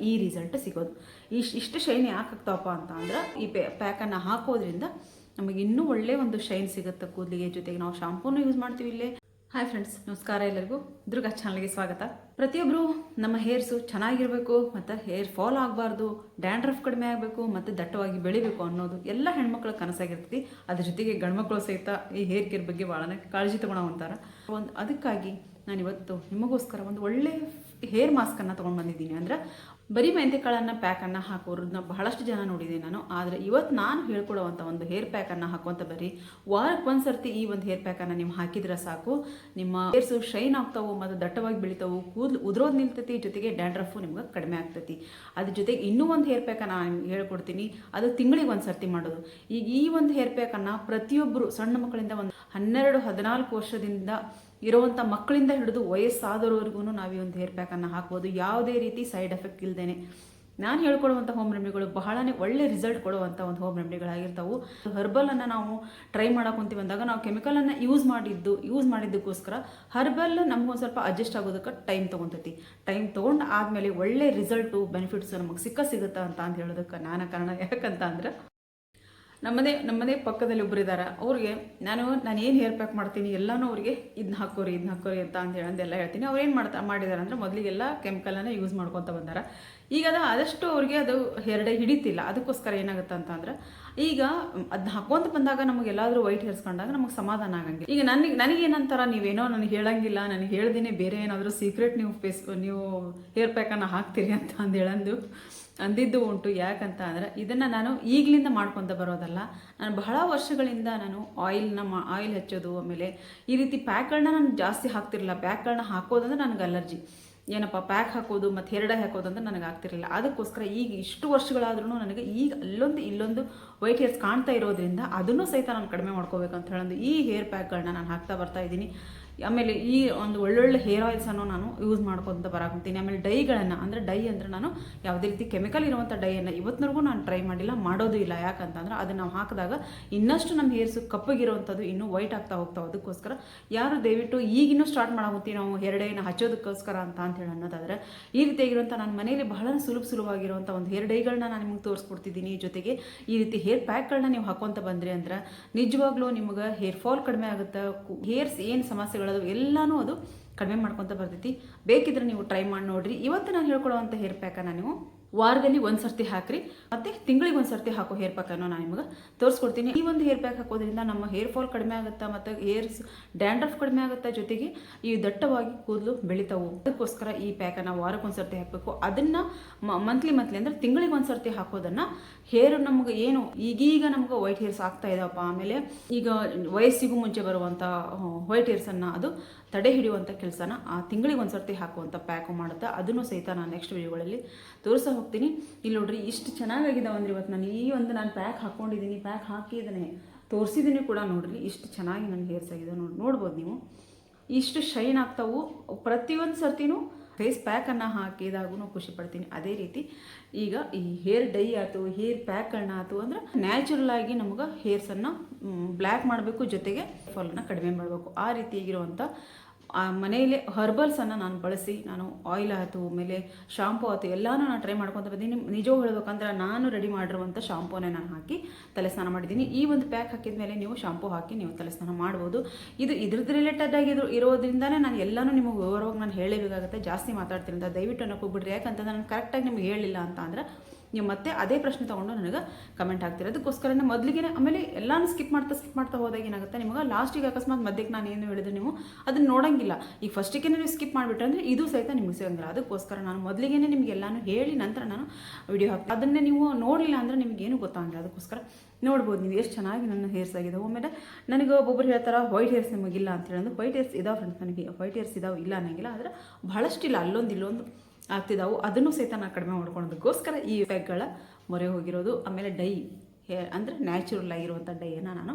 ಈ ರಿಸಲ್ಟ್ ಸಿಗೋದು. ಇಷ್ಟು ಶೈನ್ ಯಾಕೆ ಆಗ್ತಾವಪ್ಪ ಅಂತ ಅಂದ್ರೆ ಈ ಪ್ಯಾಕನ್ನು ಹಾಕೋದ್ರಿಂದ ನಮಗೆ ಇನ್ನೂ ಒಳ್ಳೆ ಒಂದು ಶೈನ್ ಸಿಗುತ್ತೆ ಕೂದಲಿಗೆ. ಜೊತೆಗೆ ನಾವು ಶಾಂಪೂನು ಯೂಸ್ ಮಾಡ್ತೀವಿ ಇಲ್ಲೇ. ಹಾಯ್ ಫ್ರೆಂಡ್ಸ್, ನಮಸ್ಕಾರ ಎಲ್ಲರಿಗೂ. ದುರ್ಗಾ ಚಾನಲ್ಗೆ ಸ್ವಾಗತ. ಪ್ರತಿಯೊಬ್ಬರು ನಮ್ಮ ಹೇರ್ಸು ಚೆನ್ನಾಗಿರಬೇಕು ಮತ್ತು ಹೇರ್ ಫಾಲ್ ಆಗಬಾರ್ದು, ಡ್ಯಾಂಡ್ರಫ್ ಕಡಿಮೆ ಆಗಬೇಕು ಮತ್ತು ದಟ್ಟವಾಗಿ ಬೆಳಿಬೇಕು ಅನ್ನೋದು ಎಲ್ಲ ಹೆಣ್ಮಕ್ಳ ಕನಸಾಗಿರ್ತೈತಿ. ಅದ್ರ ಜೊತೆಗೆ ಗಂಡ್ಮಕ್ಳು ಸಹಿತ ಈ ಹೇರ್ ಕೇರ್ ಬಗ್ಗೆ ಭಾಳನೇ ಕಾಳಜಿ ತೊಗೊಳೋ ಅಂತಾರೆ. ಅದಕ್ಕಾಗಿ ನಾನಿವತ್ತು ನಿಮಗೋಸ್ಕರ ಒಂದು ಒಳ್ಳೆ ಹೇರ್ ಮಾಸ್ಕನ್ನು ತೊಗೊಂಡು ಬಂದಿದ್ದೀನಿ. ಅಂದರೆ ಬರೀ ಮೆಂತೆಕಾಳನ್ನು ಪ್ಯಾಕನ್ನು ಹಾಕೋರನ್ನ ಬಹಳಷ್ಟು ಜನ ನೋಡಿದ್ದೀನಿ ನಾನು. ಆದರೆ ಇವತ್ತು ನಾನು ಹೇಳ್ಕೊಡುವಂಥ ಒಂದು ಹೇರ್ ಪ್ಯಾಕನ್ನು ಹಾಕುವಂಥ ಬರೀ ವಾರಕ್ಕೆ ಒಂದು ಸರ್ತಿ ಈ ಒಂದು ಹೇರ್ ಪ್ಯಾಕನ್ನು ನೀವು ಹಾಕಿದ್ರೆ ಸಾಕು, ನಿಮ್ಮ ಹೇರ್ಸು ಶೈನ್ ಆಗ್ತಾವೆ ಮತ್ತು ದಟ್ಟವಾಗಿ ಬೆಳಿತಾವೆ, ಕೂದಲು ಉದುರೋದು ನಿಲ್ತೈತಿ, ಜೊತೆಗೆ ಡ್ಯಾಂಡ್ರಫು ನಿಮ್ಗೆ ಕಡಿಮೆ ಆಗ್ತೈತಿ. ಅದ್ರ ಜೊತೆಗೆ ಇನ್ನೂ ಒಂದು ಹೇರ್ ಪ್ಯಾಕನ್ನು ನಾನು ಹೇಳ್ಕೊಡ್ತೀನಿ, ಅದು ತಿಂಗಳಿಗೆ ಒಂದು ಸರ್ತಿ ಮಾಡೋದು. ಈಗ ಈ ಒಂದು ಹೇರ್ ಪ್ಯಾಕನ್ನು ಪ್ರತಿಯೊಬ್ಬರು ಸಣ್ಣ ಮಕ್ಕಳಿಂದ ಒಂದು 12-14 ವರ್ಷದಿಂದ ಇರುವಂಥ ಮಕ್ಕಳಿಂದ ಹಿಡಿದು ವಯಸ್ಸಾದವರೆಗೂ ನಾವು ಈ ಒಂದು ಹೇರ್ ಪ್ಯಾಕನ್ನು ಹಾಕ್ಬೋದು, ಯಾವುದೇ ರೀತಿ ಸೈಡ್ ಎಫೆಕ್ಟ್ ಇಲ್ಲದೇ. ನಾನು ಹೇಳ್ಕೊಡುವಂಥ ಹೋಮ್ ರೆಮಿಡಿಗಳು ಬಹಳನೇ ಒಳ್ಳೆ ರಿಸಲ್ಟ್ ಕೊಡುವಂಥ ಒಂದು ಹೋಮ್ ರೆಮಿಡಿಗಳಾಗಿರ್ತಾವೆ. ಹರ್ಬಲನ್ನು ನಾವು ಟ್ರೈ ಮಾಡೋಕೊಂತೀವಿ ಅಂದಾಗ ನಾವು ಕೆಮಿಕಲನ್ನು ಯೂಸ್ ಮಾಡಿದ್ದಕ್ಕೋಸ್ಕರ ಹರ್ಬಲ್ ನಮಗೊಂದು ಸ್ವಲ್ಪ ಅಡ್ಜಸ್ಟ್ ಆಗೋದಕ್ಕೆ ಟೈಮ್ ತೊಗೊತೈತಿ. ಟೈಮ್ ತೊಗೊಂಡು ಆದಮೇಲೆ ಒಳ್ಳೆ ರಿಸಲ್ಟು ಬೆನಿಫಿಟ್ಸ್ ನಮಗೆ ಸಿಗುತ್ತಾ ಅಂತ ಹೇಳೋದಕ್ಕೆ ನಾನು ಕಾರಣ. ಯಾಕಂತ ಅಂದ್ರೆ ನಮ್ಮದೇ ಪಕ್ಕದಲ್ಲಿ ಒಬ್ಬರು ಇದ್ದಾರೆ. ಅವ್ರಿಗೆ ನಾನು ಏನು ಹೇರ್ ಪ್ಯಾಕ್ ಮಾಡ್ತೀನಿ ಎಲ್ಲನೂ ಅವ್ರಿಗೆ ಇದನ್ನ ಹಾಕೋರಿ ಅಂತ ಹೇಳಂದೆಲ್ಲ ಹೇಳ್ತೀನಿ. ಅವ್ರು ಏನು ಮಾಡಿದ್ದಾರೆ ಅಂದರೆ ಮೊದಲಿಗೆಲ್ಲ ಕೆಮಿಕಲನ್ನು ಯೂಸ್ ಮಾಡ್ಕೊತ ಬಂದಾರ. ಈಗ ಆದಷ್ಟು ಅವ್ರಿಗೆ ಅದು ಹೇರ್ ಡೈ ಹಿಡಿತಿಲ್ಲ. ಅದಕ್ಕೋಸ್ಕರ ಏನಾಗುತ್ತೆ ಅಂತಂದ್ರೆ ಈಗ ಅದನ್ನ ಹಾಕೊಂತ ಬಂದಾಗ ನಮಗೆಲ್ಲಾದರೂ ವೈಟ್ ಹೇರ್ಸ್ ಕಂಡಾಗ ನಮಗೆ ಸಮಾಧಾನ ಆಗಂಗಿಲ್ಲ. ಈಗ ನನಗೇನಂತಾರ, ನೀವೇನೋ ನನಗೆ ಹೇಳಂಗಿಲ್ಲ, ನನಗೆ ಹೇಳ್ದೇನೆ ಬೇರೆ ಏನಾದರೂ ಸೀಕ್ರೆಟ್ ನೀವು ಹೇರ್ ಪ್ಯಾಕನ್ನು ಹಾಕ್ತೀರಿ ಅಂತ ಅಂದಿದ್ದು ಉಂಟು. ಯಾಕಂತ ಅಂದರೆ ಇದನ್ನು ನಾನು ಈಗಲಿಂದ ಮಾಡ್ಕೊತ ಬರೋದಲ್ಲ. ನಾನು ಬಹಳ ವರ್ಷಗಳಿಂದ ನಾನು ಆಯಿಲ್ ಹಚ್ಚೋದು, ಆಮೇಲೆ ಈ ರೀತಿ ಪ್ಯಾಕ್ಗಳನ್ನ ನಾನು ಜಾಸ್ತಿ ಹಾಕ್ತಿರಲಿಲ್ಲ. ಪ್ಯಾಕ್ಗಳನ್ನ ಹಾಕೋದಂದ್ರೆ ನನಗೆ ಅಲರ್ಜಿ. ಏನಪ್ಪ ಪ್ಯಾಕ್ ಹಾಕೋದು ಮತ್ತು ಹೇರ್ ಡೈ ಹಾಕೋದಂದ್ರೆ ನನಗೆ ಆಗ್ತಿರಲಿಲ್ಲ. ಅದಕ್ಕೋಸ್ಕರ ಈಗ ಇಷ್ಟು ವರ್ಷಗಳಾದ್ರೂ ನನಗೆ ಈಗ ಇಲ್ಲೊಂದು ವೈಟ್ ಹೇರ್ಸ್ ಕಾಣ್ತಾ ಇರೋದ್ರಿಂದ ಅದನ್ನು ಸಹಿತ ನಾನು ಕಡಿಮೆ ಮಾಡ್ಕೋಬೇಕಂತ ಹೇಳೋದು ಈ ಹೇರ್ ಪ್ಯಾಕ್ಗಳನ್ನ ನಾನು ಹಾಕ್ತಾ ಬರ್ತಾ ಇದ್ದೀನಿ. ಆಮೇಲೆ ಈ ಒಂದು ಒಳ್ಳೊಳ್ಳೆ ಹೇರ್ ಆಯಿಲ್ಸನ್ನು ನಾನು ಯೂಸ್ ಮಾಡ್ಕೊತ ಬರಾಕೊಂತೀನಿ. ಆಮೇಲೆ ಡೈಗಳನ್ನು ಡೈ ಅಂದರೆ ನಾನು ಯಾವುದೇ ರೀತಿ ಕೆಮಿಕಲ್ ಇರುವಂಥ ಡೈಯನ್ನು ಇವತ್ತಿನವರೆಗೂ ನಾನು ಟ್ರೈ ಮಾಡಿಲ್ಲ, ಮಾಡೋದು ಇಲ್ಲ. ಯಾಕಂತಂದ್ರೆ ಅದನ್ನು ನಾವು ಹಾಕಿದಾಗ ಇನ್ನಷ್ಟು ನಮ್ಮ ಹೇರ್ಸು ಕಪ್ಪಗಿರುವಂಥದ್ದು ಇನ್ನೂ ವೈಟ್ ಆಗ್ತಾ ಹೋಗ್ತಾವೆ. ಅದಕ್ಕೋಸ್ಕರ ಯಾರು ದಯವಿಟ್ಟು ಈಗಿನ್ನೂ ಸ್ಟಾರ್ಟ್ ಮಾಡಾಕತ್ತೀವಿ ನಾವು ಹೇರ್ ಡೈನ ಹಚ್ಚೋದಕ್ಕೋಸ್ಕರ ಅಂತ ಹೇಳಿ ಅನ್ನೋದಾದರೆ ಈ ರೀತಿಯಾಗಿರುವಂಥ ನನ್ನ ಮನೆಯಲ್ಲಿ ಬಹಳ ಸುಲಭವಾಗಿರುವಂಥ ಒಂದು ಹೇರ್ ಡೈಗಳನ್ನ ನಾನು ನಿಮ್ಗೆ ತೋರಿಸ್ಕೊಡ್ತಿದ್ದೀನಿ. ಜೊತೆಗೆ ಈ ರೀತಿ ಹೇರ್ ಪ್ಯಾಕ್ಗಳನ್ನ ನೀವು ಹಾಕೊತ ಬಂದ್ರಿ ಅಂದ್ರೆ ನಿಜವಾಗ್ಲೂ ನಿಮ್ಗೆ ಹೇರ್ ಫಾಲ್ ಕಡಿಮೆ ಆಗುತ್ತೆ. ಹೇರ್ಸ್ ಏನು ಸಮಸ್ಯೆಗಳು ಎಲ್ಲಾನು ಅದು ಕಡಿಮೆ ಮಾಡ್ಕೊತ ಬರ್ತೈತಿ. ಬೇಕಿದ್ರೆ ನೀವು ಟ್ರೈ ಮಾಡಿ ನೋಡ್ರಿ. ಇವತ್ತು ನಾನು ಹೇಳ್ಕೊಡುವಂಥ ಹೇರ್ ಪ್ಯಾಕನ್ನು ನೀವು ವಾರದಲ್ಲಿ ಒಂದು ಸರ್ತಿ ಹಾಕ್ರಿ, ಮತ್ತು ತಿಂಗಳಿಗೆ ಒಂದು ಸರ್ತಿ ಹಾಕೋ ಹೇರ್ ಪ್ಯಾಕನ್ನು ನಾನು ನಿಮಗೆ ತೋರಿಸ್ಕೊಡ್ತೀನಿ. ಈ ಒಂದು ಹೇರ್ ಪ್ಯಾಕ್ ಹಾಕೋದ್ರಿಂದ ನಮ್ಮ ಹೇರ್ ಫಾಲ್ ಕಡಿಮೆ ಆಗುತ್ತಾ, ಮತ್ತು ಹೇರ್ಸ್ ಡ್ಯಾಂಡ್ರಫ್ ಕಡಿಮೆ ಆಗುತ್ತಾ, ಜೊತೆಗೆ ಈ ದಟ್ಟವಾಗಿ ಕೂದಲು ಬೆಳಿತಾವು. ಅದಕ್ಕೋಸ್ಕರ ಈ ಪ್ಯಾಕನ್ನು ವಾರಕ್ಕೆ ಒಂದು ಸರ್ತಿ ಹಾಕಬೇಕು. ಅದನ್ನು ಮಂತ್ಲಿ ಅಂದರೆ ತಿಂಗಳಿಗೆ ಒಂದು ಸರ್ತಿ ಹಾಕೋದನ್ನು ಹೇರ್ ನಮ್ಗೆ ಏನು ಈಗೀಗ ನಮ್ಗೆ ವೈಟ್ ಹೇರ್ಸ್ ಆಗ್ತಾ ಇದಾವಪ್ಪ, ಆಮೇಲೆ ಈಗ ವಯಸ್ಸಿಗೂ ಮುಂಚೆ ಬರುವಂಥ ವೈಟ್ ಹೇರ್ಸನ್ನು ಅದು ತಡೆ ಹಿಡಿಯುವಂಥ ಕೆಲಸನ ಆ ತಿಂಗಳಿಗೆ ಒಂದು ಸರ್ತಿ ಹಾಕುವಂಥ ಪ್ಯಾಕು ಮಾಡುತ್ತೆ. ಅದನ್ನು ಸಹಿತ ನಾನು ನೆಕ್ಸ್ಟ್ ವಿಡಿಯೋಗಳಲ್ಲಿ ತೋರಿಸ ಹೋಗ್ತೀನಿ. ಇಲ್ಲಿ ನೋಡ್ರಿ ಇಷ್ಟು ಚೆನ್ನಾಗಿದ್ದಾವೆ ಅಂದ್ರೆ ಇವತ್ತು ನಾನು ಪ್ಯಾಕ್ ಹಾಕ್ಕೊಂಡಿದ್ದೀನಿ, ಪ್ಯಾಕ್ ಹಾಕಿದ್ದೀನಿ, ತೋರಿಸಿದ್ದೀನಿ ಕೂಡ. ನೋಡ್ರಿ ಇಷ್ಟು ಚೆನ್ನಾಗಿ ನನ್ನ ಹೇರ್ಸ್ ಆಗಿದೆ ನೋಡ್ಬೋದು ನೀವು. ಇಷ್ಟು ಶೈನ್ ಆಗ್ತಾವು. ಪ್ರತಿಯೊಂದು ಸರ್ತಿನೂ ಫೇಸ್ ಪ್ಯಾಕನ್ನು ಹಾಕಿದಾಗೂ ಖುಷಿ ಪಡ್ತೀನಿ. ಅದೇ ರೀತಿ ಈಗ ಈ ಹೇರ್ ಡೈ ಆಯ್ತು, ಹೇರ್ ಪ್ಯಾಕ್ಗಳನ್ನ ಆಯ್ತು ಅಂದ್ರೆ ನ್ಯಾಚುರಲ್ ಆಗಿ ನಮ್ಗೆ ಹೇರ್ಸನ್ನು ಬ್ಲ್ಯಾಕ್ ಮಾಡಬೇಕು, ಜೊತೆಗೆ ಫಾಲನ್ನು ಕಡಿಮೆ ಮಾಡಬೇಕು. ಆ ರೀತಿಯಾಗಿರುವಂಥ ಮನೆಯಲ್ಲೇ ಹರ್ಬಲ್ಸನ್ನು ನಾನು ಬಳಸಿ ನಾನು ಆಯಿಲ್ ಆಯಿತು, ಆಮೇಲೆ ಶಾಂಪೂ ಆಯಿತು, ಎಲ್ಲನೂ ನಾನು ಟ್ರೈ ಮಾಡ್ಕೊತ ಬಂದೀನಿ. ನಿಜವಾಗಿ ಹೇಳ್ಬೇಕಂದ್ರೆ ನಾನು ರೆಡಿ ಮಾಡಿರುವಂಥ ಶಾಂಪೂನೇ ನಾನು ಹಾಕಿ ತಲೆ ಸ್ನಾನ ಮಾಡಿದ್ದೀನಿ. ಈ ಒಂದು ಪ್ಯಾಕ್ ಹಾಕಿದ ಮೇಲೆ ನೀವು ಶಾಂಪೂ ಹಾಕಿ ನೀವು ತಲೆ ಸ್ನಾನ ಮಾಡ್ಬೋದು. ಇದ್ರದ್ದು ರಿಲೇಟೆಡ್ ಆಗಿ ಇರೋದ್ರಿಂದನೇ ನಾನು ಎಲ್ಲನೂ ನಿಮಗೆ ವಿವರವಾಗಿ ನಾನು ಹೇಳಬೇಕಾಗುತ್ತೆ. ಜಾಸ್ತಿ ಮಾತಾಡ್ತೀನಿ ಅಂತ ದಯವಿಟ್ಟು ಅನ್ನೋಕೆ ಹೋಗ್ಬಿಡ್ರಿ. ಯಾಕಂತಂದ್ರೆ ನಾನು ಕರೆಕ್ಟಾಗಿ ನಿಮ್ಗೆ ಹೇಳಿಲ್ಲ ಅಂತ ಅಂದರೆ ನೀವು ಮತ್ತೆ ಅದೇ ಪ್ರಶ್ನೆ ತೊಗೊಂಡು ನನಗೆ ಕಮೆಂಟ್ ಹಾಕ್ತೀರ. ಅದಕ್ಕೋಸ್ಕರನೇ ಮೊದಲಿಗೆ ಆಮೇಲೆ ಎಲ್ಲಾನು ಸ್ಕಿಪ್ ಮಾಡ್ತಾ ಹೋದಾಗ ಏನಾಗುತ್ತೆ, ನಿಮಗೆ ಲಾಸ್ಟಿಗೆ ಅಕಸ್ಮಾತ್ ಮಧ್ಯಕ್ಕೆ ನಾನು ಏನು ಹೇಳಿದ್ರೆ ನೀವು ಅದನ್ನು ನೋಡೋಂಗಿಲ್ಲ. ಈಗ ಫಸ್ಟಿಗೆ ನೀವು ಸ್ಕಿಪ್ ಮಾಡಿಬಿಟ್ರೆ ಅಂದರೆ ಇದು ಸಹಿತ ನಿಮಗೆ ಸಿಗಂಗಿಲ್ಲ. ಅದಕ್ಕೋಸ್ಕರ ನಾನು ಮೊದಲಿಗೆ ನಿಮಗೆ ಎಲ್ಲಾನು ಹೇಳಿ ನಂತರ ನಾನು ವಿಡಿಯೋ ಹಾಕ್ತೀನಿ. ಅದನ್ನೇ ನೀವು ನೋಡಲಿಲ್ಲ ಅಂದರೆ ನಿಮಗೇನು ಗೊತ್ತಾಗಲ್ಲ. ಅದಕ್ಕೋಸ್ಕರ ನೋಡ್ಬೋದು ನೀವು ಎಷ್ಟು ಚೆನ್ನಾಗಿ ನನ್ನ ಹೇರ್ಸ್ ಆಗಿದೆ. ಆಮೇಲೆ ನನಗೆ ಒಬ್ಬೊಬ್ರು ಹೇಳ್ತಾರೆ ವೈಟ್ ಹೇರ್ಸ್ ನಿಮಗಿಲ್ಲ ಅಂತ ಹೇಳೋದು. ವೈಟ್ ಹೇರ್ಸ್ ಇದಾವೆ ಫ್ರೆಂಡ್ಸ್, ನನಗೆ ವೈಟ್ ಹೇರ್ಸ್ ಇದಾವೆ ಇಲ್ಲ ಅನ್ನೋಂಗಿಲ್ಲ. ಆದರೆ ಬಹಳಷ್ಟಿಲ್ಲ, ಇಲ್ಲೊಂದು ಆಗ್ತಿದ್ದಾವೆ. ಅದನ್ನು ಸಹಿತ ನಾನು ಕಡಿಮೆ ಮಾಡ್ಕೊಳ್ಳೋದಕ್ಕೋಸ್ಕರ ಈ ಪ್ಯಾಕ್ಗಳ ಮೊರೆ ಹೋಗಿರೋದು. ಆಮೇಲೆ ಡೈ ಹೇರ್ ಅಂದರೆ ನ್ಯಾಚುರಲ್ ಆಗಿರುವಂಥ ಡೈಯನ್ನು ನಾನು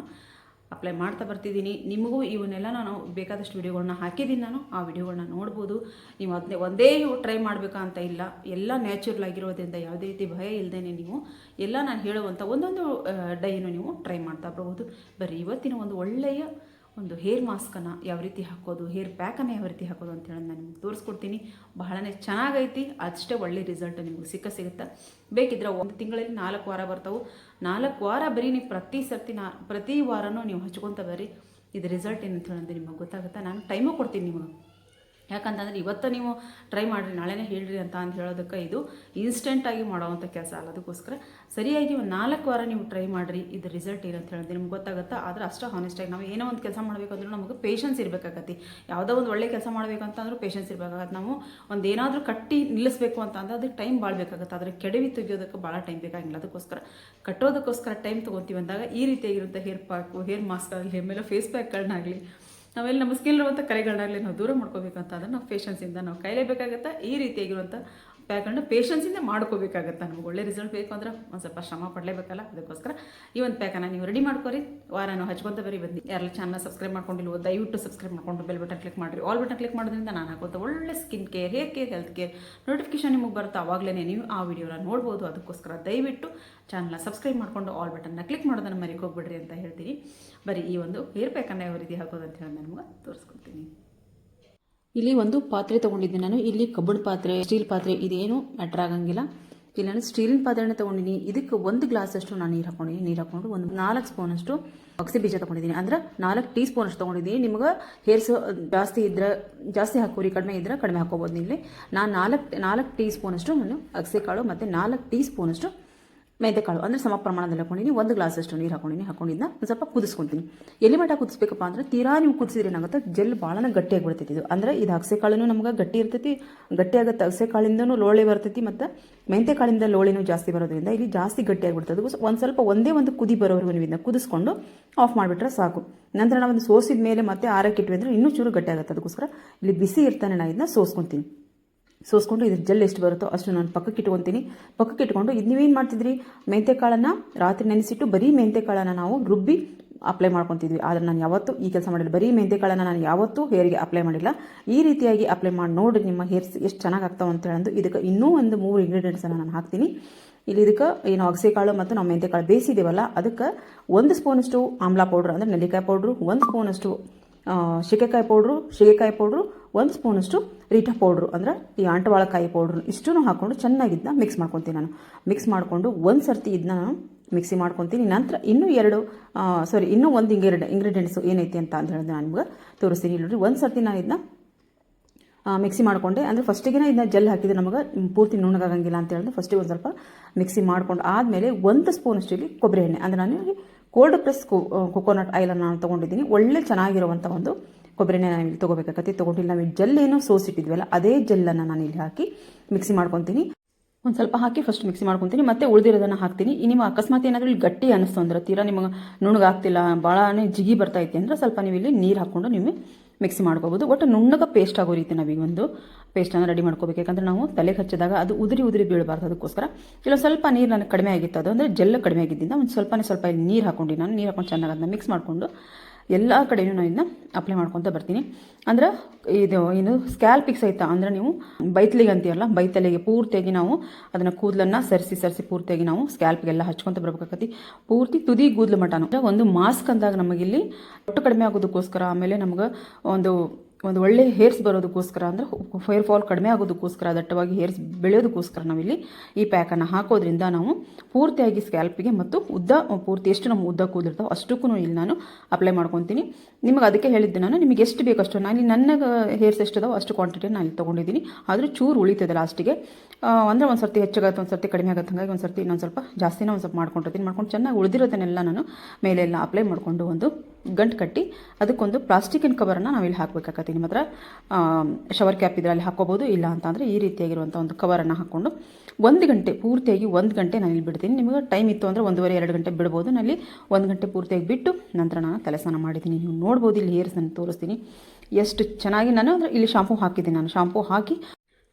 ಅಪ್ಲೈ ಮಾಡ್ತಾ ಬರ್ತಿದ್ದೀನಿ. ನಿಮಗೂ ಇವನ್ನೆಲ್ಲ ನಾನು ಬೇಕಾದಷ್ಟು ವಿಡಿಯೋಗಳನ್ನ ಹಾಕಿದ್ದೀನಿ. ನಾನು ಆ ವಿಡಿಯೋಗಳನ್ನ ನೋಡ್ಬೋದು. ನೀವು ಒಂದೇ ಟ್ರೈ ಮಾಡಬೇಕಾ ಅಂತ ಇಲ್ಲ, ಎಲ್ಲ ನ್ಯಾಚುರಲ್ ಆಗಿರೋದ್ರಿಂದ ಯಾವುದೇ ರೀತಿ ಭಯ ಇಲ್ಲದೇ ನೀವು ನಾನು ಹೇಳುವಂಥ ಒಂದೊಂದು ಡೈನು ನೀವು ಟ್ರೈ ಮಾಡ್ತಾ ಬರ್ಬೋದು. ಬರೀ ಇವತ್ತಿನ ಒಂದು ಒಳ್ಳೆಯ ಒಂದು ಹೇರ್ ಮಾಸ್ಕನ್ನು ಯಾವ ರೀತಿ ಹಾಕೋದು, ಹೇರ್ ಪ್ಯಾಕನ್ನು ಯಾವ ರೀತಿ ಹಾಕೋದು ಅಂತ ಹೇಳಿ ನಾನು ನಿಮ್ಗೆ ತೋರಿಸ್ಕೊಡ್ತೀನಿ. ಬಹಳನೇ ಚೆನ್ನಾಗೈತಿ, ಅಷ್ಟೇ ಒಳ್ಳೆ ರಿಸಲ್ಟ್ ನಿಮ್ಗೆ ಸಿಗುತ್ತೆ. ಬೇಕಿದ್ರೆ ಒಂದು ತಿಂಗಳಲ್ಲಿ 4 ವಾರ ಬರ್ತಾವೆ. 4 ವಾರ ಬರೀ ನೀವು ಪ್ರತಿ ವಾರನೂ ನೀವು ಹಚ್ಕೊತ ಬರ್ರಿ. ಇದು ರಿಸಲ್ಟ್ ಏನಂತ ಹೇಳಂದ್ರೆ ನಿಮಗೆ ಗೊತ್ತಾಗುತ್ತೆ. ನಾನು ಟೈಮು ಕೊಡ್ತೀನಿ ನಿಮಗೆ. ಯಾಕಂತಂದರೆ ಇವತ್ತು ನೀವು ಟ್ರೈ ಮಾಡಿರಿ ನಾಳೆನೇ ಹೇಳ್ರಿ ಅಂತ ಹೇಳೋದಕ್ಕೆ ಇದು ಇನ್ಸ್ಟೆಂಟಾಗಿ ಮಾಡೋವಂಥ ಕೆಲಸ ಅಲ್ಲ. ಅದಕ್ಕೋಸ್ಕರ ಸರಿಯಾಗಿ ಒಂದು 4 ವಾರ ನೀವು ಟ್ರೈ ಮಾಡಿರಿ. ಇದು ರಿಸಲ್ಟ್ ಏನಂತ ಹೇಳಿದ್ರೆ ನಿಮ್ಗೆ ಗೊತ್ತಾಗುತ್ತೆ. ಆದರೆ ಅಷ್ಟೇ ಹಾನೆಸ್ಟಾಗಿ ನಾವು ಏನೋ ಒಂದು ಕೆಲಸ ಮಾಡಬೇಕಂದ್ರೂ ನಮಗೆ ಪೇಷನ್ಸ್ ಇರಬೇಕಾಗತ್ತೆ. ಯಾವುದೋ ಒಂದು ಒಳ್ಳೆ ಕೆಲಸ ಮಾಡಬೇಕಂತಂದ್ರೂ ಪೇಷನ್ಸ್ ಇರಬೇಕಾಗತ್ತೆ. ನಾವು ಒಂದು ಏನಾದರೂ ಕಟ್ಟಿ ನಿಲ್ಲಿಸಬೇಕು ಅಂತಂದ್ರೆ ಅದಕ್ಕೆ ಟೈಮ್ ಭಾಳ ಬೇಕಾಗುತ್ತೆ. ಆದರೆ ಕೆಡವಿ ತೆಗಿಯೋದಕ್ಕೆ ಭಾಳ ಟೈಮ್ ಬೇಕಾಗಿಲ್ಲ. ಅದಕ್ಕೋಸ್ಕರ ಕಟ್ಟೋದಕ್ಕೋಸ್ಕರ ಟೈಮ್ ತೊಗೊತೀವಿ ಅಂದಾಗ ಈ ರೀತಿಯಾಗಿರುತ್ತೆ ಹೇರ್ ಪ್ಯಾಕು, ಹೇರ್ ಮಾಸ್ಕ್ ಆಗಲಿ, ಆಮೇಲೆ ಫೇಸ್ ಪ್ಯಾಕ್ಗಳನ್ನಾಗಲಿ, ನಾವೆಲ್ಲ ನಮ್ಮ ಸ್ಕಿನ್ ಇರುವಂಥ ಕರೆಗಳನ್ನಾಗಲಿ ನಾವು ದೂರ ಮಾಡ್ಕೋಬೇಕಂತಂದ್ರೆ ನಾವು ಪೇಷನ್ಸಿಂದ ನಾವು ಕೈಲೇಬೇಕಾಗತ್ತೆ. ಈ ರೀತಿಯಾಗಿರುವಂಥ ಪ್ಯಾಕನ್ನು ಪೇಷನ್ಸಿಂದ ಮಾಡ್ಕೋಬೇಕಾಗತ್ತೆ. ನಮ್ಗೆ ಒಳ್ಳೆ ರಿಸಲ್ಟ್ ಬೇಕು ಅಂದ್ರೆ ಒಂದು ಸ್ವಲ್ಪ ಶ್ರಮ ಪಡಲೇಬೇಕಲ್ಲ. ಅದಕ್ಕೋಸ್ಕರ ಈ ಒಂದು ಪ್ಯಾಕನ್ನು ನೀವು ರೆಡಿ ಮಾಡ್ಕೊರಿ. ವಾರನೂ ಹಚ್ಕೊಂತ ಬರೀ ಬಂದು ಯಾರೆಲ್ಲ ಚಾನಲ್ ಸಬ್ಸ್ಕ್ರೈಬ್ ಮಾಡ್ಕೊಂಡಿಲ್ವೋ ದಯವಿಟ್ಟು ಸಬ್ಸ್ಕ್ರೈಬ್ ಮಾಡ್ಕೊಂಡು ಬೆಲ್ ಬಟನ್ ಕ್ಲಿಕ್ ಮಾಡಿರಿ. ಆಲ್ ಬಟನ್ ಕ್ಲಿಕ್ ಮಾಡೋದ್ರಿಂದ ನಾನು ಹಾಕೋತ ಒಳ್ಳೆ skin care, hair care, health care notification ನಿಮಗೆ ಬರುತ್ತೆ. ಆವಾಗಲೇ ನೀವು ಆ ವಿಡಿಯೋನ ನೋಡ್ಬೋದು. ಅದಕ್ಕೋಸ್ಕರ ದಯವಿಟ್ಟು ಚಾನಲ್ನ ಸಬ್ಸ್ಕ್ರೈಬ್ ಮಾಡಿಕೊಂಡು ಆಲ್ ಬಟನ್ನ ಕ್ಲಿಕ್ ಮಾಡೋದನ್ನು ಮರೆಗೆ ಹೋಗ್ಬಿಡ್ರಿ ಅಂತ ಹೇಳ್ತೀನಿ. ಬರೀ ಈ ಒಂದು ಹೇರ್ ಪ್ಯಾಕನ್ನು ಯಾವ ರೀತಿ ಹಾಕೋದು ಅಂತ ಹೇಳಿ ನಾನು ನಿಮಗೆ ತೋರಿಸ್ಕೊಡ್ತೀನಿ. ಇಲ್ಲಿ ಒಂದು ಪಾತ್ರೆ ತೊಗೊಂಡಿದ್ದೀನಿ ನಾನು. ಇಲ್ಲಿ ಕಬ್ಬಿಣ ಪಾತ್ರೆ, ಸ್ಟೀಲ್ ಪಾತ್ರೆ ಇದೇನು ಮ್ಯಾಟ್ರ್ ಆಗಂಗಿಲ್ಲ. ಇಲ್ಲಿ ನಾನು ಸ್ಟೀಲಿನ ಪಾತ್ರೆನ ತೊಗೊಂಡಿದ್ದೀನಿ. ಇದಕ್ಕೆ 1 ಗ್ಲಾಸಷ್ಟು ನಾನು ನೀರು ಹಾಕೊಂಡು ಒಂದು 4 ಸ್ಪೂನಷ್ಟು ಅಗಸೆ ಬೀಜ ತೊಗೊಂಡಿದ್ದೀನಿ. ಅಂದ್ರೆ 4 ಟೀ ಸ್ಪೂನಷ್ಟು ತೊಗೊಂಡಿದ್ದೀನಿ. ನಿಮ್ಗೆ ಹೇರ್ಸ್ ಜಾಸ್ತಿ ಹಾಕೋರಿ, ಕಡಿಮೆ ಇದ್ರೆ ಕಡಿಮೆ ಹಾಕೋಬೋದು. ಇಲ್ಲಿ ನಾನು 4 ಟೀ ಸ್ಪೂನಷ್ಟು ನಾನು ಅಗಸೆ ಕಾಳು ಮತ್ತು 4 ಟೀ ಸ್ಪೂನಷ್ಟು ಮೆಂತೆಕಾಳು ಅಂದರೆ ಸಮ ಪ್ರಮಾಣದಲ್ಲಿ ಹಾಕೊಂಡಿನಿ. 1 ಗ್ಲಾಸಷ್ಟು ನೀರು ಹಾಕೊಂಡಿದ್ದನ್ನ ಒಂದು ಸ್ವಲ್ಪ ಕುದಿಸ್ಕೊತೀನಿ. ಎಲ್ಲಿ ಮಟ್ಟ ಕುದಿಸ್ಬೇಕಪ್ಪ ಅಂದ್ರೆ ತೀರಾ ನೀವು ಕುದಿಸಿದ್ರೆ ಏನಾಗುತ್ತೆ, ಜೆಲ್ ಭಾಳನ ಗಟ್ಟಿಯಾಗಿ ಬಿಡ್ತೈತಿ. ಇದು ಅಂದರೆ ಇದು ಅಗಸೆ ಕಾಳು ನಮ್ಗೆ ಗಟ್ಟಿ ಇರ್ತೈತಿ, ಗಟ್ಟಿ ಆಗುತ್ತೆ. ಅಗಸೆ ಕಾಳಿಂದನೂ ಲೋಳೆ ಬರ್ತೈತಿ ಮತ್ತು ಮೆಂತೆಕಾಳಿಂದ ಲೋಳೆನೂ ಜಾಸ್ತಿ ಬರೋದ್ರಿಂದ ಇಲ್ಲಿ ಜಾಸ್ತಿ ಗಟ್ಟಿಯಾಗಿ ಬಿಡ್ತದೆ. ಒಂದು ಸ್ವಲ್ಪ ಒಂದೇ ಕುದಿ ಬರೋವರೆಗೂ ನೀವು ಇದನ್ನ ಕುದಿಸ್ಕೊಂಡು ಆಫ್ ಮಾಡಿಬಿಟ್ರೆ ಸಾಕು. ನಂತರ ನಾವು ಒಂದು ಸೋಸಿದ ಮೇಲೆ ಮತ್ತೆ ಆರಕ್ಕೆ ಇಟ್ವಿ ಅಂದರೆ ಇನ್ನೂ ಚೂರು ಗಟ್ಟಿ ಆಗುತ್ತೆ. ಅದಕ್ಕೋಸ್ಕರ ಇಲ್ಲಿ ಬಿಸಿ ಇರ್ತಾನೆ ನಾನು ಇದನ್ನ ಸೋಸ್ಕೊಂಡು ಇದ್ರ ಜೆಲ್ ಎಷ್ಟು ಬರುತ್ತೋ ಅಷ್ಟು ನಾನು ಪಕ್ಕಕ್ಕೆ ಇಟ್ಕೊಂಡು ಇದು ನೀವೇನು ಮಾಡ್ತಿದ್ರಿ, ಮೆಂತೆಕಾಳನ್ನು ರಾತ್ರಿ ನೆನೆಸಿಟ್ಟು ಬರೀ ಮೆಂತೆಕಾಳನ್ನು ನಾವು ರುಬ್ಬಿ ಅಪ್ಲೈ ಮಾಡ್ಕೊತಿದ್ವಿ. ಆದರೆ ನಾನು ಯಾವತ್ತೂ ಈ ಕೆಲಸ ಮಾಡಿಲ್ಲ. ಬರೀ ಮೆಂತೆಕಾಳನ್ನು ನಾನು ಯಾವತ್ತೂ ಹೇರಿಗೆ ಅಪ್ಲೈ ಮಾಡಿಲ್ಲ. ಈ ರೀತಿಯಾಗಿ ಅಪ್ಲೈ ಮಾಡಿ ನೋಡಿರಿ ನಿಮ್ಮ ಹೇರ್ಸ್ ಎಷ್ಟು ಚೆನ್ನಾಗಿ ಆಗ್ತಾವೆ ಅಂತ ಹೇಳಂದು. ಇದಕ್ಕೆ ಇನ್ನೂ ಒಂದು 3 ಇಂಗ್ರೀಡಿಯೆಂಟ್ಸನ್ನು ನಾನು ಹಾಕ್ತೀನಿ. ಇಲ್ಲಿ ಇದಕ್ಕೆ ಏನು ಅಗಸೆ ಕಾಳು ಮತ್ತು ನಾವು ಮೆಂತೆಕಾಳು ಬೇಯಿಸಿದೇವಲ್ಲ ಅದಕ್ಕೆ 1 ಸ್ಪೂನಷ್ಟು ಆಮ್ಲಾ ಪೌಡ್ರ್ ಅಂದರೆ ನೆಲ್ಲಿಕಾಯಿ ಪೌಡ್ರು, 1 ಸ್ಪೂನಷ್ಟು ಸೀಗೆಕಾಯಿ ಪೌಡ್ರು, 1 ಸ್ಪೂನಷ್ಟು ರೀಠಾ ಪೌಡ್ರು ಅಂದರೆ ಈ ಅಂಟವಾಳಕಾಯಿ ಪೌಡ್ರು ಇಷ್ಟೂ ಹಾಕ್ಕೊಂಡು ಚೆನ್ನಾಗಿ ಇದನ್ನ ಮಿಕ್ಸ್ ಮಾಡ್ಕೊತೀನಿ. ನಾನು ಮಿಕ್ಸ್ ಮಾಡಿಕೊಂಡು ಒಂದು ಸರ್ತಿ ಇದನ್ನ ನಾನು ಮಿಕ್ಸಿ ಮಾಡ್ಕೊತೀನಿ. ನಂತರ ಇನ್ನೂ ಒಂದು ಇಂಗ್ರೀಡಿಯೆಂಟ್ಸು ಏನೈತಿ ಅಂತ ಹೇಳಿದ್ರೆ ನಾನು ನಿಮ್ಗೆ ತೋರಿಸ್ತೀನಿ. ಇಲ್ಲರಿ ಒಂದು ಸರ್ತಿ ನಾನು ಇದನ್ನ ಮಿಕ್ಸಿ ಮಾಡಿಕೊಂಡೆ. ಅಂದರೆ ಫಸ್ಟಿಗೆ ಇದನ್ನ ಜೆಲ್ ಹಾಕಿದ್ರೆ ನಮಗೆ ಪೂರ್ತಿ ನುಣ್ಣಗಾಗಂಗಿಲ್ಲ ಅಂತ ಹೇಳಿದ್ರೆ ಫಸ್ಟಿಗೆ ಒಂದು ಸ್ವಲ್ಪ ಮಿಕ್ಸಿ ಮಾಡ್ಕೊಂಡು ಆದಮೇಲೆ 1 ಸ್ಪೂನಷ್ಟು ಇಲ್ಲಿ ಕೊಬ್ಬರಿ ಎಣ್ಣೆ ಅಂದರೆ ನಾನು ಇಲ್ಲಿ ಕೋಲ್ಡ್ ಪ್ರೆಸ್ ಕೊಕೊನಟ್ ಆಯಿಲನ್ನು ನಾನು ತೊಗೊಂಡಿದ್ದೀನಿ. ಒಳ್ಳೆ ಚೆನ್ನಾಗಿರುವಂಥ ಒಂದು ಕೊಬ್ಬರಿ ಎಣ್ಣೆ ನಾನು ಇಲ್ಲಿ ತೊಗೋಬೇಕಾಗತ್ತೆ. ತೊಗೊಂಡಿಲ್ಲ ನಾವು ಜೆಲ್ ಏನೋ ಸೋಸಿಟ್ಟಿದ್ವಲ್ಲ ಅದೇ ಜೆಲ್ಲನ್ನು ನಾನು ಇಲ್ಲಿ ಹಾಕಿ ಮಿಕ್ಸಿ ಮಾಡ್ಕೊತೀನಿ. ಒಂದು ಸ್ವಲ್ಪ ಹಾಕಿ ಫಸ್ಟ್ ಮಿಕ್ಸಿ ಮಾಡ್ಕೊತೀನಿ, ಮತ್ತೆ ಉಳಿದಿರೋದನ್ನು ಹಾಕ್ತೀನಿ. ನಿಮ್ಮ ಅಕಸ್ಮಾತ್ ಏನಾದರೂ ಇಲ್ಲಿ ಗಟ್ಟಿ ಅನ್ನಿಸ್ತು ಅಂದ್ರೆ ತೀರಾ ನಿಮಗೆ ನುಣ್ಣಗಾಗ್ತಿಲ್ಲ, ಭಾಳನೇ ಜಿಗಿ ಬರ್ತೈತಿ ಅಂದರೆ ಸ್ವಲ್ಪ ನೀವು ಇಲ್ಲಿ ನೀರು ಹಾಕ್ಕೊಂಡು ನೀವು ಮಿಕ್ಸಿ ಮಾಡ್ಕೋಬೋದು. ಒಟ್ಟು ನುಣ್ಣಗೆ ಪೇಸ್ಟ್ ಆಗೋ ರೀತಿ ನಾವೀಗ ಒಂದು ಪೇಸ್ಟನ್ನು ರೆಡಿ ಮಾಡ್ಕೋಬೇಕು. ಯಾಕಂದರೆ ನಾವು ತಲೆಗೆ ಹಚ್ಚಿದಾಗ ಅದು ಉದುರಿ ಬೀಳಬಾರ್ದು. ಅದಕ್ಕೋಸ್ಕರ ಇಲ್ಲ ಸ್ವಲ್ಪ ನೀರು ನನಗೆ ಕಡಿಮೆ ಆಗಿತ್ತು, ಅದು ಅಂದರೆ ಜೆಲ್ಲ ಕಡಿಮೆ ಆಗಿದ್ದರಿಂದ ಒಂದು ಸ್ವಲ್ಪ ಇಲ್ಲಿ ನೀರು ಹಾಕ್ಕೊಂಡು ಚೆನ್ನಾಗಿ ಅದನ್ನ ಮಿಕ್ಸ್ ಮಾಡಿಕೊಂಡು ಎಲ್ಲ ಕಡೆಯೂ ನಾನು ಇದನ್ನ ಅಪ್ಲೈ ಮಾಡ್ಕೊತ ಬರ್ತೀನಿ. ಅಂದ್ರೆ ಏನು ಸ್ಕ್ಯಾಲ್ಪಿಗೆ ಸಹಿತ ಅಂದರೆ ನೀವು ಬೈತಲಿಗೆ ಅಂತೀವಲ್ಲ, ಬೈತಲೆಗೆ ಪೂರ್ತಿಯಾಗಿ ನಾವು ಅದನ್ನು ಕೂದಲನ್ನು ಸರಿಸಿ ಪೂರ್ತಿಯಾಗಿ ನಾವು ಸ್ಕ್ಯಾಲ್ಪಿಗೆಲ್ಲ ಹಚ್ಕೊತ ಬರ್ಬೇಕಾಗತ್ತಿ. ಪೂರ್ತಿ ತುದಿ ಕೂದಲು ಮಟನು ಒಂದು ಮಾಸ್ಕ್ ಅಂದಾಗ ನಮಗಿಲ್ಲಿ ಒಟ್ಟು ಕಡಿಮೆ ಆಗೋದಕ್ಕೋಸ್ಕರ, ಆಮೇಲೆ ನಮ್ಗೆ ಒಂದು ಒಳ್ಳೆ ಹೇರ್ಸ್ ಬರೋದಕ್ಕೋಸ್ಕರ ಅಂದರೆ ಹೇರ್ ಫಾಲ್ ಕಡಿಮೆ ಆಗೋದಕ್ಕೋಸ್ಕರ, ದಟ್ಟವಾಗಿ ಹೇರ್ಸ್ ಬೆಳೆಯೋದಕ್ಕೋಸ್ಕರ ನಾವಿಲ್ಲಿ ಈ ಪ್ಯಾಕನ್ನು ಹಾಕೋದ್ರಿಂದ ನಾವು ಪೂರ್ತಿಯಾಗಿ ಸ್ಕ್ಯಾಲ್ಪಿಗೆ ಮತ್ತು ಪೂರ್ತಿ ಎಷ್ಟು ನಮ್ಮ ಉದ್ದ ಕೂದಿರ್ತಾವೆ ಅಷ್ಟಕ್ಕೂ ಇಲ್ಲಿ ನಾನು ಅಪ್ಲೈ ಮಾಡ್ಕೊತೀನಿ. ನಿಮಗೆ ಅದಕ್ಕೆ ಹೇಳಿದ್ದೆ ನಾನು, ನಿಮಗೆ ಎಷ್ಟು ಬೇಕಷ್ಟು ನಾನು ನನ್ನ ಹೇರ್ಸ್ ಎಷ್ಟಿದಾವೆ ಅಷ್ಟು ಕ್ವಾಂಟಿಟಿ ನಾನು ಇಲ್ಲಿ ತೊಗೊಂಡಿದ್ದೀನಿ. ಆದರೂ ಚೂರು ಉಳಿತದೆ ಲಾಸ್ಟಿಗೆ, ಅಂದರೆ ಒಂದು ಸರ್ತಿ ಹೆಚ್ಚಾಗತ್ತೆ, ಒಂದು ಸರ್ತಿ ಕಡಿಮೆ ಆಗುತ್ತೆ. ಹಾಗಾಗಿ ಒಂದು ಸರ್ತಿ ಇನ್ನೊಂದು ಸ್ವಲ್ಪ ಜಾಸ್ತಿನೇ ಒಂದು ಸ್ವಲ್ಪ ಮಾಡ್ಕೊಂಡು ಚೆನ್ನಾಗಿ ಉಳಿದಿರೋದನ್ನೆಲ್ಲ ನಾನು ಮೇಲೆಲ್ಲ ಅಪ್ಲೈ ಮಾಡಿಕೊಂಡು ಒಂದು ಗಂಟು ಕಟ್ಟಿ ಅದಕ್ಕೊಂದು ಪ್ಲಾಸ್ಟಿಕಿನ ಕವರನ್ನು ನಾವಿಲ್ಲಿ ಹಾಕಬೇಕಾಗತ್ತೆ. ನಿಮ್ಮ ಹತ್ರ ಶವರ್ ಕ್ಯಾಪ್ ಇದ್ರೆ ಅಲ್ಲಿ ಹಾಕೋಬೋದು, ಇಲ್ಲ ಅಂತಂದರೆ ಈ ರೀತಿಯಾಗಿರುವಂಥ ಒಂದು ಕವರನ್ನು ಹಾಕ್ಕೊಂಡು 1 ಗಂಟೆ ಪೂರ್ತಿಯಾಗಿ 1 ಗಂಟೆ ನಾನು ಇಲ್ಲಿ ಬಿಡ್ತೀನಿ. ನಿಮಗೆ ಟೈಮ್ ಇತ್ತು ಅಂದರೆ 1.5-2 ಗಂಟೆ ಬಿಡ್ಬೋದು. ನಲ್ಲಿ 1 ಗಂಟೆ ಪೂರ್ತಿಯಾಗಿ ಬಿಟ್ಟು ನಂತರ ನಾನು ತಲೆ ಸ್ನಾನ ಮಾಡಿದ್ದೀನಿ. ನೀವು ನೋಡ್ಬೋದು ಇಲ್ಲಿ ಹೇರ್ಸ್ ನಾನು ತೋರಿಸ್ತೀನಿ ಎಷ್ಟು ಚೆನ್ನಾಗಿ. ನಾನು ಅಂದರೆ ಇಲ್ಲಿ ಶಾಂಪೂ ಹಾಕಿದ್ದೀನಿ, ನಾನು ಶಾಂಪೂ ಹಾಕಿ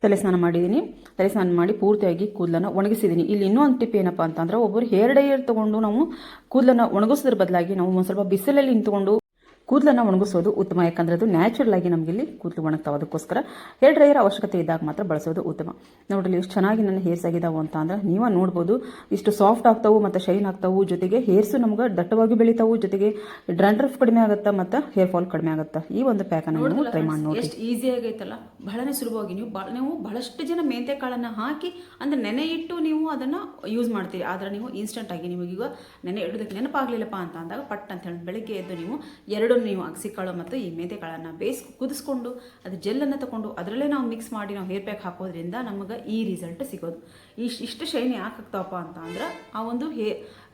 ತಲೆ ಸ್ನಾನ ಮಾಡಿದ್ದೀನಿ. ತಲೆ ಸ್ನಾನ ಮಾಡಿ ಪೂರ್ತಿಯಾಗಿ ಕೂದಲನ್ನು ಒಣಗಿಸಿದ್ದೀನಿ. ಇಲ್ಲಿ ಇನ್ನೂ ಒಂದು ಟಿಪ್ ಏನಪ್ಪ ಅಂತಂದರೆ, ಒಬ್ಬರು ಹೇರ್ ಡೈಯರ್ ತೊಗೊಂಡು ನಾವು ಕೂದಲನ್ನು ಒಣಗಿಸೋದ್ರ ಬದಲಾಗಿ ನಾವು ಒಂದು ಸ್ವಲ್ಪ ಬಿಸಿಲಲ್ಲಿ ನಿಂತ್ಕೊಂಡು ಕೂದಲನ್ನು ಒಣಗಿಸೋದು ಉತ್ತಮ, ಯಾಕಂದರೆ ಅದು ನ್ಯಾಚುರಲ್ ಆಗಿ ನಮಗೆ ಇಲ್ಲಿ ಕೂದಲು ಒಣಗ್ತಾವೆ. ಅದಕ್ಕೋಸ್ಕರ ಹೇರ್ ಡ್ರೈಯರ್ ಅವಶ್ಯಕತೆ ಇದ್ದಾಗ ಮಾತ್ರ ಬಳಸೋದು ಉತ್ತಮ. ನೋಡ್ರಿ ಎಷ್ಟು ಚೆನ್ನಾಗಿ ನನ್ನ ಹೇರ್ಸ್ ಆಗಿದಾವೆ ಅಂತ ಅಂದ್ರೆ ನೀವು ನೋಡ್ಬೋದು. ಇಷ್ಟು ಸಾಫ್ಟ್ ಆಗ್ತಾವು ಮತ್ತು ಶೈನ್ ಆಗ್ತಾವು, ಜೊತೆಗೆ ಹೇರ್ಸು ನಮ್ಗೆ ದಟ್ಟವಾಗಿ ಬೆಳಿತಾವು, ಜೊತೆಗೆ ಡ್ರಂಡ್ರಫ್ ಕಡಿಮೆ ಆಗುತ್ತೆ ಮತ್ತು ಹೇರ್ ಫಾಲ್ ಕಡಿಮೆ ಆಗುತ್ತೆ. ಈ ಒಂದು ಪ್ಯಾಕನ್ನು ನೀವು ಟ್ರೈ ಮಾಡಿ ನೋಡಿ. ಎಷ್ಟು ಈಸಿ ಆಗೈತಲ್ಲ, ಬಹಳನೇ ಸುಲಭವಾಗಿ. ನೀವು ಬಹಳಷ್ಟು ಜನ ಮೆಂತೆ ಕಾಳನ್ನು ಹಾಕಿ ಅಂದರೆ ನೆನೆ ಇಟ್ಟು ನೀವು ಅದನ್ನು ಯೂಸ್ ಮಾಡ್ತೀರಿ. ಆದರೆ ನೀವು ಇನ್ಸ್ಟೆಂಟ್ ಆಗಿ ನಿಮಗೀಗ ನೆನೆ ಇಡೋದಕ್ಕೆ ನೆನಪಾಗಲಿಲ್ಲಪ್ಪ ಅಂತ ಅಂದಾಗ ಪಟ್ ಅಂತ ಹೇಳಿ ಬೆಳಗ್ಗೆ ಎದ್ದು ನೀವು ಎರಡೂ ನೀವು ಅಗಸಿಕಾಳು ಮತ್ತು ಈ ಮೆಂತೆ ಕಾಳನ್ನು ಕುದಿಸ್ಕೊಂಡು ಅದು ಜೆಲ್ಲನ್ನು ತಗೊಂಡು ಅದರಲ್ಲೇ ನಾವು ಮಿಕ್ಸ್ ಮಾಡಿ ನಾವು ಹೇರ್ ಪ್ಯಾಕ್ ಹಾಕೋದ್ರಿಂದ ನಮಗೆ ಈ ರಿಸಲ್ಟ್ ಸಿಗೋದು. ಇಷ್ಟು ಶೈನಿ ಯಾಕಾಗ್ತಾವಪ್ಪ ಅಂತ ಅಂದ್ರೆ ಆ ಒಂದು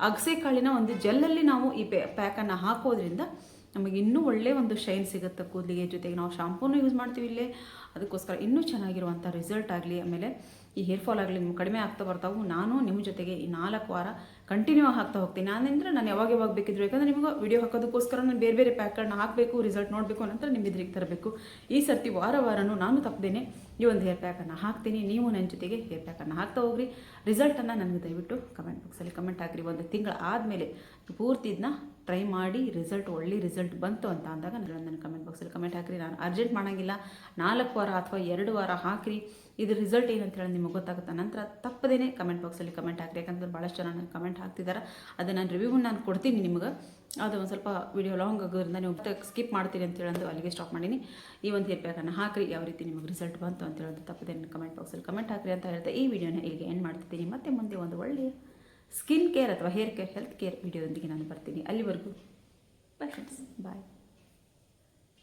ಅಗಸೆಕಾಳಿನ ಒಂದು ಜೆಲ್ಲಲ್ಲಿ ನಾವು ಈ ಪ್ಯಾಕನ್ನು ಹಾಕೋದ್ರಿಂದ ನಮಗೆ ಇನ್ನೂ ಒಳ್ಳೆಯ ಒಂದು ಶೈನ್ ಸಿಗುತ್ತೆ ಕೂದಲಿಗೆ. ಜೊತೆಗೆ ನಾವು ಶಾಂಪೂನು ಯೂಸ್ ಮಾಡ್ತೀವಿ ಇಲ್ಲೇ, ಅದಕ್ಕೋಸ್ಕರ ಇನ್ನೂ ಚೆನ್ನಾಗಿರುವಂಥ ರಿಸಲ್ಟ್ ಆಗಲಿ, ಆಮೇಲೆ ಈ ಹೇರ್ ಫಾಲ್ ಆಗಲಿ ನಿಮ್ಗೆ ಕಡಿಮೆ ಆಗ್ತಾ ಬರ್ತಾವೆ. ನಾನು ನಿಮ್ಮ ಜೊತೆಗೆ ಈ 4 ವಾರ ಕಂಟಿನ್ಯೂ ಹಾಕ್ತಾ ಹೋಗ್ತೀನಿ. ನಾನು ಯಾವಾಗ ಬೇಕಿದ್ರು, ಯಾಕಂದರೆ ನಿಮಗೆ ವಿಡಿಯೋ ಹಾಕೋದಕ್ಕೋಸ್ಕರ ನಾನು ಬೇರೆ ಬೇರೆ ಪ್ಯಾಕ್ಗಳನ್ನ ಹಾಕಬೇಕು, ರಿಸಲ್ಟ್ ನೋಡಬೇಕು ನಂತರ ನಿಮ್ಮ ಎದುರಿಗೆ ತರಬೇಕು. ಈ ಸರ್ತಿ ವಾರನೂ ನಾನು ತಪ್ಪದೇನೆ ಈ ಒಂದು ಹೇರ್ ಪ್ಯಾಕನ್ನು ಹಾಕ್ತೀನಿ. ನೀವು ನನ್ನ ಜೊತೆಗೆ ಹೇರ್ ಪ್ಯಾಕನ್ನು ಹಾಕ್ತಾ ಹೋಗ್ರಿ. ರಿಸಲ್ಟನ್ನು ನನಗೆ ದಯವಿಟ್ಟು ಕಮೆಂಟ್ ಬಾಕ್ಸಲ್ಲಿ ಕಮೆಂಟ್ ಹಾಕಿರಿ. ಒಂದು ತಿಂಗಳು ಆದಮೇಲೆ ಪೂರ್ತಿ ಇದನ್ನ ಟ್ರೈ ಮಾಡಿ ಒಳ್ಳೆ ರಿಸಲ್ಟ್ ಬಂತು ಅಂತ ಅಂದಾಗ ನನ್ನ ಕಮೆಂಟ್ ಬಾಕ್ಸಲ್ಲಿ ಕಮೆಂಟ್ ಹಾಕಿರಿ. ನಾನು ಅರ್ಜೆಂಟ್ ಮಾಡೋಂಗಿಲ್ಲ, 4 ವಾರ ಅಥವಾ 2 ವಾರ ಹಾಕಿರಿ. ಇದು ರಿಸಲ್ಟ್ ಏನಂತ ಹೇಳಿ ನಿಮಗೆ ಗೊತ್ತಾಗುತ್ತೆ. ನಂತರ ತಪ್ಪದೇನೆ ಕಮೆಂಟ್ ಬಾಕ್ಸಲ್ಲಿ ಕಮೆಂಟ್ ಹಾಕಿರಿ, ಯಾಕಂದ್ರೆ ಭಾಳಷ್ಟು ಜನ ನನಗೆ ಕಮೆಂಟ್ ಹಾಕ್ತಿದ್ದಾರೆ. ಅದು ನಾನು ರಿವ್ಯೂ ನಾನು ಕೊಡ್ತೀನಿ ನಿಮ್ಗೆ. ಅದು ಒಂದು ಸ್ವಲ್ಪ ವಿಡಿಯೋ ಲಾಂಗ್ ಆಗೋದ್ರಿಂದ ನೀವು ಸ್ಕಿಪ್ ಮಾಡ್ತೀರಿ ಅಂತ ಹೇಳಂದು ಅಲ್ಲಿಗೆ ಸ್ಟಾಪ್ ಮಾಡೀನಿ. ಈ ಒಂದು ಹೇರ್ ಪ್ಯಾಕನ್ನು ಹಾಕಿರಿ, ಯಾವ ರೀತಿ ನಿಮಗೆ ರಿಸಲ್ಟ್ ಬಂತು ಅಂತ ಹೇಳೋದು ತಪ್ಪದೇನೆ ಕಮೆಂಟ್ ಬಾಕ್ಸಲ್ಲಿ ಕಮೆಂಟ್ ಹಾಕಿರಿ ಅಂತ ಹೇಳ್ತಾ ಈ ವಿಡಿಯೋನ ಇಲ್ಲಿಗೆ ಎಂಡ್ ಮಾಡ್ತಿದ್ದೀನಿ. ಮತ್ತೆ ಮುಂದೆ ಒಂದು ಒಳ್ಳೆಯ ಸ್ಕಿನ್ ಕೇರ್ ಅಥವಾ ಹೇರ್ ಕೇರ್, ಹೆಲ್ತ್ ಕೇರ್ ವಿಡಿಯೋದೊಂದಿಗೆ ನಾನು ಬರ್ತೀನಿ. ಅಲ್ಲಿವರೆಗೂ ಬೈ ಫ್ರೆಂಡ್ಸ್, ಬಾಯ್.